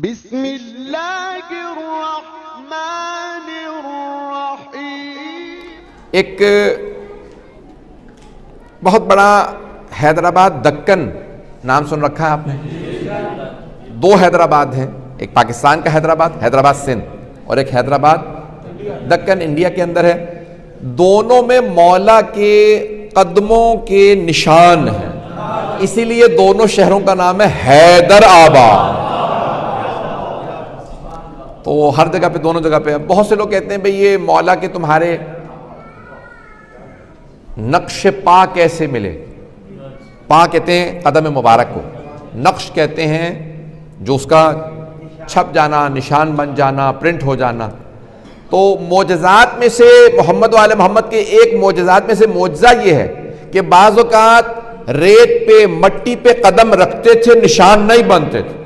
بسم اللہ الرحمن الرحیم۔ ایک بہت بڑا حیدرآباد دکن نام سن رکھا ہے آپ نے؟ دو حیدرآباد ہیں، ایک پاکستان کا حیدرآباد سندھ، اور ایک حیدرآباد دکن انڈیا کے اندر ہے۔ دونوں میں مولا کے قدموں کے نشان ہیں، اسی لیے دونوں شہروں کا نام ہے حیدرآباد۔ تو ہر جگہ پہ، دونوں جگہ پہ بہت سے لوگ کہتے ہیں بھئی یہ مولا کے تمہارے نقش پا کیسے ملے؟ پا کہتے ہیں قدم مبارک کو، نقش کہتے ہیں جو اس کا چھپ جانا، نشان بن جانا، پرنٹ ہو جانا۔ تو معجزات میں سے محمد و آل محمد کے ایک معجزات میں سے معجزہ یہ ہے کہ بعض اوقات ریت پہ، مٹی پہ قدم رکھتے تھے، نشان نہیں بنتے تھے،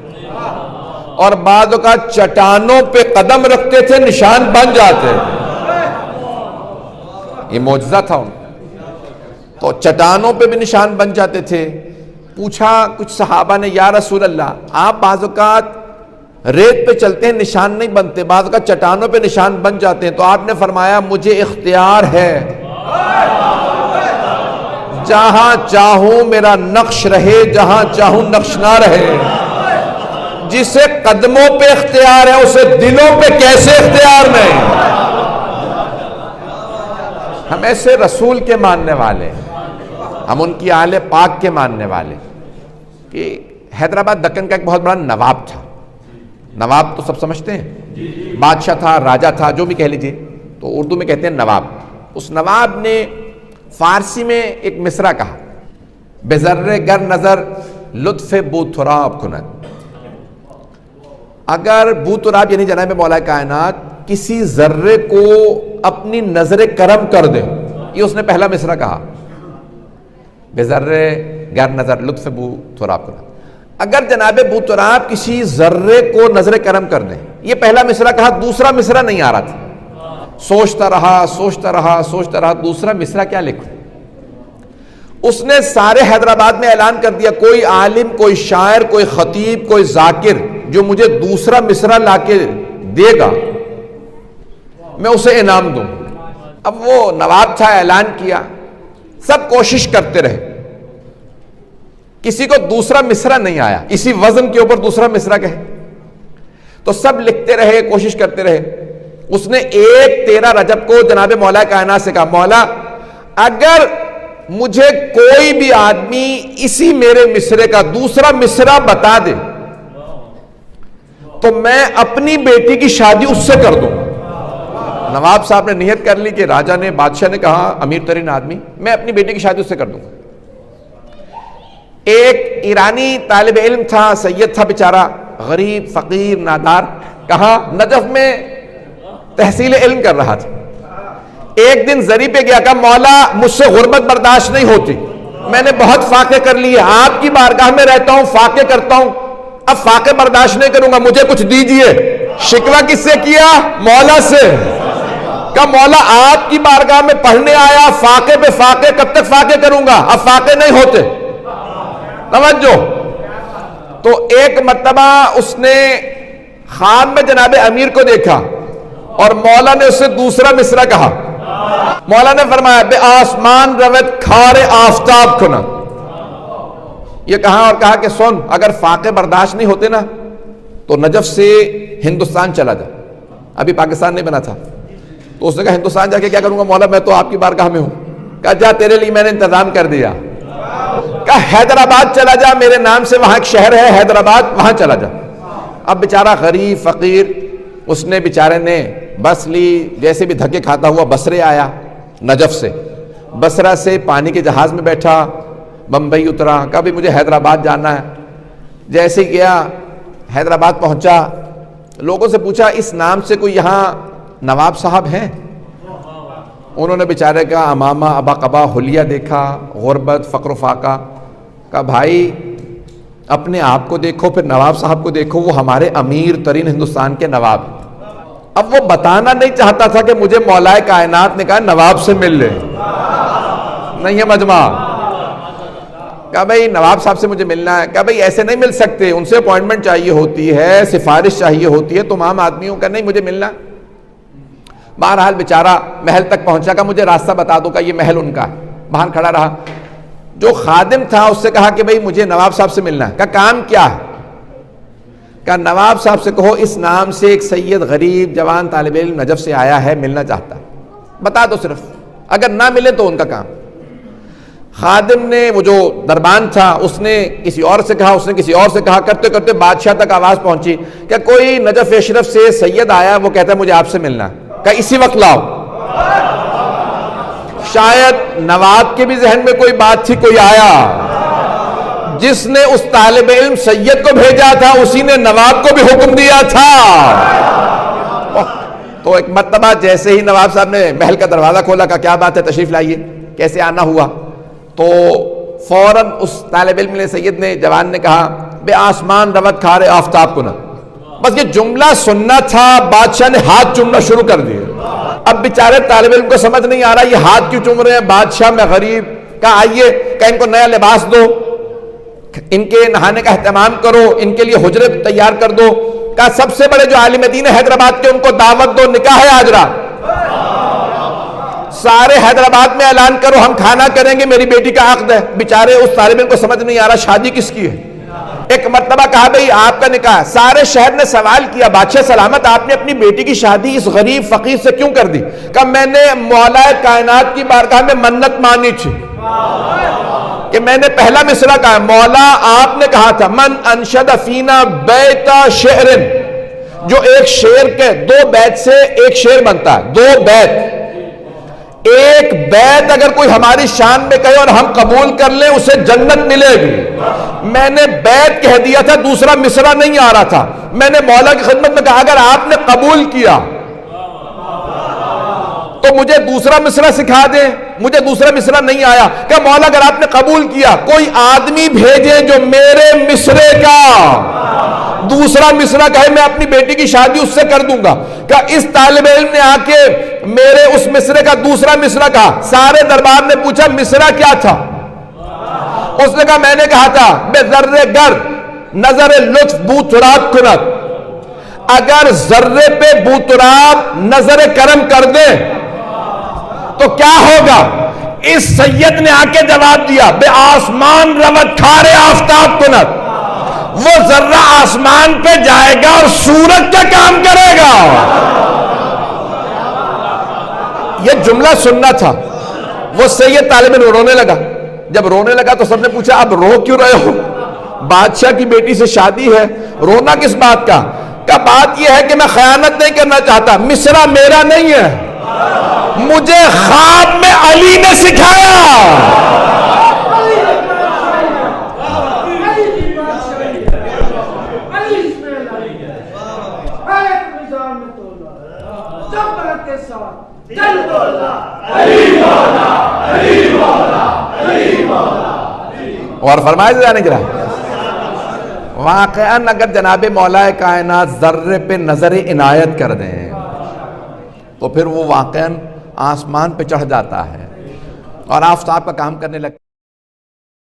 اور بعض اوقات چٹانوں پہ قدم رکھتے تھے، نشان بن جاتے تھے۔ یہ معجزہ تھا ان، تو چٹانوں پہ بھی نشان بن جاتے تھے۔ پوچھا کچھ صحابہ نے، یا رسول اللہ آپ بعض اوقات ریت پہ چلتے ہیں نشان نہیں بنتے، بعض اوقات چٹانوں پہ نشان بن جاتے ہیں، تو آپ نے فرمایا مجھے اختیار ہے، جہاں چاہوں میرا نقش رہے، جہاں چاہوں نقش نہ رہے۔ جسے قدموں پہ اختیار ہے اسے دلوں پہ کیسے اختیار نہیں؟ ہم ایسے رسول کے ماننے والے ہیں، ہم ان کی آل پاک کے ماننے والے کہ حیدرآباد دکن کا ایک بہت بڑا نواب تھا۔ نواب تو سب سمجھتے ہیں، بادشاہ تھا، راجہ تھا، جو بھی کہہ لیجئے، تو اردو میں کہتے ہیں نواب۔ اس نواب نے فارسی میں ایک مصرع کہا، بذرِ گر نظر لطف بو تراب کند۔ اگر بو تراب یعنی جناب مولا کائنات کسی ذرے کو اپنی نظر کرم کر دے، یہ اس نے پہلا مصرع کہا، بذرِ گر نظر لطف بو تراب کند۔ اگر جناب بو تراب کسی ذرے کو نظر کرم کر دیں، یہ پہلا مصرع کہا، دوسرا مصرع نہیں آ رہا تھا۔ سوچتا رہا دوسرا مصرع کیا لکھوں۔ اس نے سارے حیدرآباد میں اعلان کر دیا، کوئی عالم، کوئی شاعر، کوئی خطیب، کوئی ذاکر جو مجھے دوسرا مصرع لا کے دے گا میں اسے انعام دوں۔ اب وہ نواب تھا، اعلان کیا، سب کوشش کرتے رہے، کسی کو دوسرا مصرع نہیں آیا، اسی وزن کے اوپر دوسرا مصرع کہے، تو سب لکھتے رہے، کوشش کرتے رہے۔ اس نے 13 رجب کو جناب مولا کائنات سے کہا، مولا اگر مجھے کوئی بھی آدمی اسی میرے مصرع کا دوسرا مصرع بتا دے تو میں اپنی بیٹی کی شادی اس سے کر دوں۔ نواب صاحب نے نیت کر لی کہ راجہ نے، بادشاہ نے کہا، امیر ترین آدمی، میں اپنی بیٹی کی شادی اس سے کر دوں۔ ایک ایرانی طالب علم تھا، سید تھا بیچارہ، غریب، فقیر، نادار، کہاں نجف میں تحصیل علم کر رہا تھا۔ ایک دن زری پہ گیا، کہا مولا مجھ سے غربت برداشت نہیں ہوتی، میں نے بہت فاقے کر لیے، آپ کی بارگاہ میں رہتا ہوں، فاقے کرتا ہوں، اب فاقے برداشت نہیں کروں گا، مجھے کچھ دیجئے۔ شکوہ کس سے کیا؟ مولا سے۔ کہا مولا آپ کی بارگاہ میں پڑھنے آیا، فاقے پہ فاقے، کب تک فاقے کروں گا؟ اب فاقے نہیں ہوتے۔ توجہ۔ تو ایک مرتبہ اس نے خواب میں جناب امیر کو دیکھا اور مولا نے اسے دوسرا مصرع کہا۔ مولا نے فرمایا، بے آسمان روت کھار آفتاب کنا۔ یہ کہا اور کہا کہ سن، اگر فاقے برداشت نہیں ہوتے نا تو نجف سے ہندوستان چلا جا۔ ابھی پاکستان نہیں بنا تھا، تو اس نے کہا ہندوستان جا کے کیا کروں گا مولا، میں تو آپ کی بارگاہ میں ہوں۔ کہا جا، تیرے لیے میں نے انتظام کر دیا۔ کہا حیدرآباد چلا جا، میرے نام سے وہاں ایک شہر ہے حیدرآباد، وہاں چلا جا۔ اب بیچارہ غریب فقیر، اس نے بیچارے نے بس لی، جیسے بھی دھکے کھاتا ہوا بصرے آیا نجف سے، بصرہ سے پانی کے جہاز میں بیٹھا، بمبئی اترا، کہا بھی مجھے حیدرآباد جانا ہے۔ جیسے گیا حیدرآباد پہنچا، لوگوں سے پوچھا اس نام سے کوئی یہاں نواب صاحب ہیں؟ انہوں نے بیچارے کا امامہ، ابا قبا، حلیہ دیکھا، غربت، فقر و فاقہ۔ کہا بھائی اپنے آپ کو دیکھو، پھر نواب صاحب کو دیکھو، وہ ہمارے امیر ترین ہندوستان کے نواب۔ اب وہ بتانا نہیں چاہتا تھا کہ مجھے مولا کائنات نے کہا نواب سے مل لے، نہیں ہے مجمع۔ کہا بھائی نواب صاحب سے مجھے ملنا ہے. کہا بھائی ایسے نہیں مل سکتے, ان سے اپوائنٹمنٹ چاہیے ہوتی ہے, سفارش چاہیے ہوتی ہے, تم عام آدمیوں کا نہیں, مجھے ملنا. بہرحال بیچارہ محل تک پہنچا, کہ مجھے راستہ بتا دو, کہ یہ محل ان کا ہے. باہر کھڑا رہا. جو خادم تھا اس سے کہا کہ بھئی مجھے نواب صاحب سے ملنا ہے. کہا کام کیا ہے؟ کہا نواب صاحب سے کہو اس نام سے ایک سید غریب جوان طالب علم نجف سے آیا ہے, ملنا چاہتا ہے, بتا دو صرف, اگر نہ ملے تو ان کا کام. خادم نے, وہ جو دربان تھا, اس نے کسی اور سے کہا, اس نے کسی اور سے کہا, کرتے کرتے بادشاہ تک آواز پہنچی کہ کوئی نجف اشرف سے سید آیا, وہ کہتا ہے مجھے آپ سے ملنا ہے. کہا اسی وقت لاؤ. شاید نواب کے بھی ذہن میں کوئی بات تھی, کوئی آیا, جس نے اس طالب علم سید کو بھیجا تھا اسی نے نواب کو بھی حکم دیا تھا. تو ایک مرتبہ جیسے ہی نواب صاحب نے محل کا دروازہ کھولا, کا کیا بات ہے, تشریف لائیے, کیسے آنا ہوا, تو فوراً اس طالب علم نے, سید نے, جوان نے کہا بے آسمان روت کھارے آفتاب کو نہ. بس یہ جملہ سننا تھا, بادشاہ نے ہاتھ چومنا شروع کر دیے. اب بیچارے طالب علم کو سمجھ نہیں آ رہا یہ ہاتھ کیوں چوم رہے ہیں, بادشاہ میں غریب. کہا آئیے, کہ ان کو نیا لباس دو, ان کے نہانے کا اہتمام کرو, ان کے لیے حجرے تیار کر دو. کہا سب سے بڑے جو عالم دین حیدرآباد کے, ان کو دعوت دو, نکاح ہے آج رات, سارے حیدرآباد میں اعلان کرو ہم کھانا کریں گے, میری بیٹی کا عقد ہے. بیچارے اس طالب علم کو سمجھ نہیں آ رہا شادی کس کی ہے. ایک مرتبہ کہا بھئی آپ کا نکاح. سارے شہر نے سوال کیا, بادشاہ سلامت آپ نے اپنی بیٹی کی شادی اس غریب فقیر سے کیوں کر دی؟ کہا میں نے مولا کائنات کی بارگاہ میں منت مانی تھی کہ میں نے پہلا مصرع کہا, مولا آپ نے کہا تھا من انشد فینا بیت شعر, جو ایک شعر کے 2 بیت سے ایک شعر بنتا ہے, 2 بیت, ایک بیت اگر کوئی ہماری شان میں کہے اور ہم قبول کر لیں اسے جنت ملے گی. میں نے بیت کہہ دیا تھا, دوسرا مصرع نہیں آ رہا تھا. میں نے مولا کی خدمت میں کہا اگر آپ نے قبول کیا تو مجھے دوسرا مصرع سکھا دیں, مجھے دوسرا مصرع نہیں آیا. کہ مولا اگر آپ نے قبول کیا کوئی آدمی بھیجے جو میرے مصرے کا دوسرا مصرع کہے, میں اپنی بیٹی کی شادی اس سے کر دوں گا. کہ اس طالب علم نے آ کے میرے اس مصرے کا دوسرا مصرع کہا. سارے دربار نے پوچھا مصرع کیا تھا؟ اس نے کہا میں نے کہا تھا بے ذرے گر نظر لطف بو تراب کنت, اگر ذرے پہ بو تراب نظر کرم کر دے تو کیا ہوگا؟ اس سید نے آ کے جواب دیا بے آسمان روت کھارے آفتاب کنت, وہ ذرہ آسمان پہ جائے گا اور سورج کا کام کرے گا. یہ جملہ سننا تھا. وہ سید طالب علم رونے لگا. جب رونے لگا تو سب نے پوچھا اب رو کیوں رہے ہو؟ بادشاہ کی بیٹی سے شادی ہے, رونا کس بات کا؟ کہ بات یہ ہے کہ میں خیانت نہیں کرنا چاہتا, مصرع میرا نہیں ہے, مجھے خواب میں علی نے سکھایا. اور فرمائے جانے کے رہا واقعاً اگر جناب مولا کائنات ذرے پہ نظر عنایت کر دیں تو پھر وہ واقعاً آسمان پہ چڑھ جاتا ہے اور آفتاب کا کام کرنے لگتا ہے.